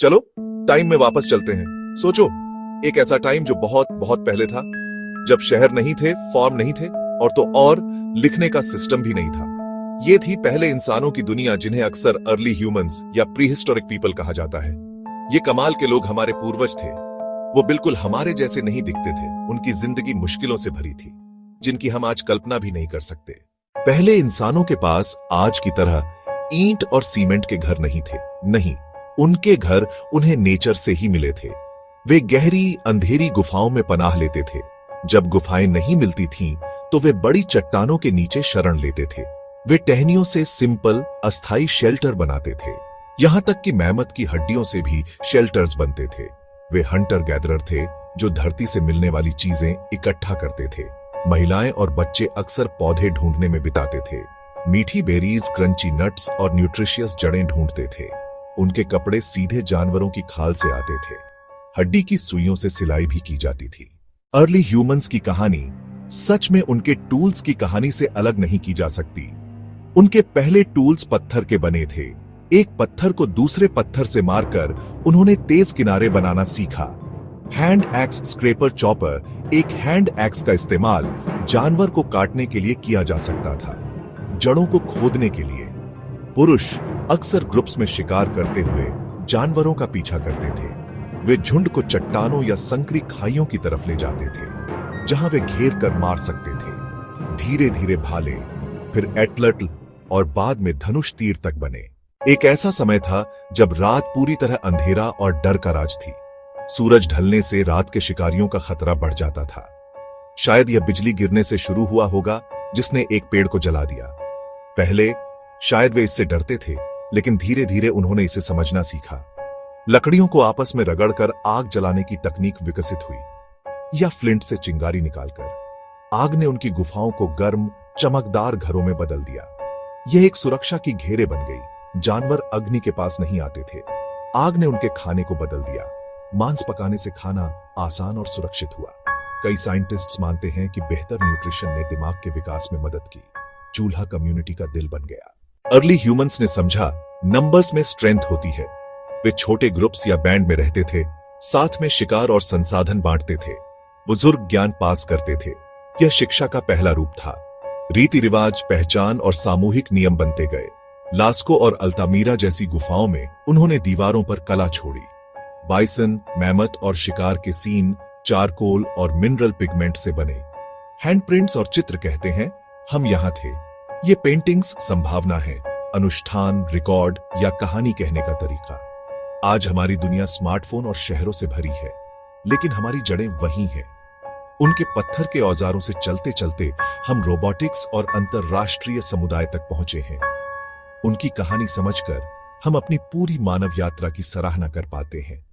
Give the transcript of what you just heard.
चलो टाइम में वापस चलते हैं। सोचो, एक ऐसा टाइम जो बहुत बहुत पहले था, जब शहर नहीं थे, फॉर्म नहीं थे और लिखने का सिस्टम भी नहीं था। ये थी पहले इंसानों की दुनिया, जिन्हें अक्सर अर्ली ह्यूमंस या प्रीहिस्टोरिक पीपल कहा जाता है। ये कमाल के लोग हमारे पूर्वज थे। वो बिल्कुल हमारे जैसे नहीं दिखते थे। उनकी जिंदगी मुश्किलों से भरी थी, जिनकी हम आज कल्पना भी नहीं कर सकते। पहले इंसानों के पास आज की तरह ईंट और सीमेंट के घर नहीं थे। नहीं, उनके घर उन्हें नेचर से ही मिले थे। वे गहरी अंधेरी गुफाओं में पनाह लेते थे। जब गुफाएं नहीं मिलती थीं, तो वे बड़ी चट्टानों के नीचे शरण लेते थे। वे टहनियों से सिंपल अस्थाई शेल्टर बनाते थे। यहां तक कि मैमथ की हड्डियों से भी शेल्टर्स बनते थे। वे हंटर गैदरर थे, जो धरती से मिलने वाली चीजें इकट्ठा करते थे। महिलाएं और बच्चे अक्सर पौधे ढूंढने में बिताते थे। मीठी बेरीज, क्रंची नट्स और न्यूट्रिशियस जड़ें ढूंढते थे। उनके कपड़े सीधे जानवरों की खाल से आते थे। हड्डी की सुइयों से सिलाई भी की जाती थी। अर्ली ह्यूमंस की कहानी सच में उनके टूल्स की कहानी से अलग नहीं की जा सकती। उनके पहले टूल्स पत्थर के बने थे। एक पत्थर को दूसरे पत्थर से मारकर उन्होंने तेज किनारे बनाना सीखा। हैंड एक्स स्क्रैपर चॉपर, एक हैंड एक्स का इस्तेमाल जानवर को काटने के लिए किया जा सकता था, जड़ों को खोदने के लिए। पुरुष अक्सर ग्रुप्स में शिकार करते हुए जानवरों का पीछा करते थे। वे झुंड को चट्टानों या संकरी खाइयों की तरफ ले जाते थे, जहां वे घेर कर मार सकते थे। धीरे धीरे भाले, फिर एटलटल और बाद में धनुष तीर तक बने। एक ऐसा समय था जब रात पूरी तरह अंधेरा और डर का राज थी। सूरज ढलने से रात के शिकारियों का खतरा बढ़ जाता था। शायद यह बिजली गिरने से शुरू हुआ होगा, जिसने एक पेड़ को जला दिया। पहले शायद वे इससे डरते थे, लेकिन धीरे धीरे उन्होंने इसे समझना सीखा। लकड़ियों को आपस में रगड़कर आग जलाने की तकनीक विकसित हुई, या फ्लिंट से चिंगारी निकालकर। आग ने उनकी गुफाओं को गर्म, चमकदार घरों में बदल दिया। यह एक सुरक्षा की घेरे बन गई। जानवर अग्नि के पास नहीं आते थे। आग ने उनके खाने को बदल दिया। मांस पकाने से खाना आसान और सुरक्षित हुआ। कई साइंटिस्ट्स मानते हैं कि बेहतर न्यूट्रिशन ने दिमाग के विकास में मदद की। चूल्हा कम्युनिटी का दिल बन गया। अर्ली ह्यूमंस ने समझा, नंबर्स में स्ट्रेंथ होती है। वे छोटे ग्रुप्स या बैंड में रहते थे, साथ में शिकार और संसाधन बांटते थे। बुजुर्ग ज्ञान पास करते थे। यह शिक्षा का पहला रूप था। रीति रिवाज, पहचान और सामूहिक नियम बनते गए। लास्को और अल्तामीरा जैसी गुफाओं में उन्होंने दीवारों पर कला छोड़ी। बाइसन, मैमथ और शिकार के सीन चारकोल और मिनरल पिगमेंट से बने। हैंडप्रिंट्स और चित्र कहते हैं, हम यहां थे। ये पेंटिंग्स संभावना है, अनुष्ठान, रिकॉर्ड या कहानी कहने का तरीका। आज हमारी दुनिया स्मार्टफोन और शहरों से भरी है, लेकिन हमारी जड़ें वहीं हैं। उनके पत्थर के औजारों से चलते चलते हम रोबोटिक्स और अंतरराष्ट्रीय समुदाय तक पहुंचे हैं। उनकी कहानी समझकर हम अपनी पूरी मानव यात्रा की सराहना कर पाते हैं।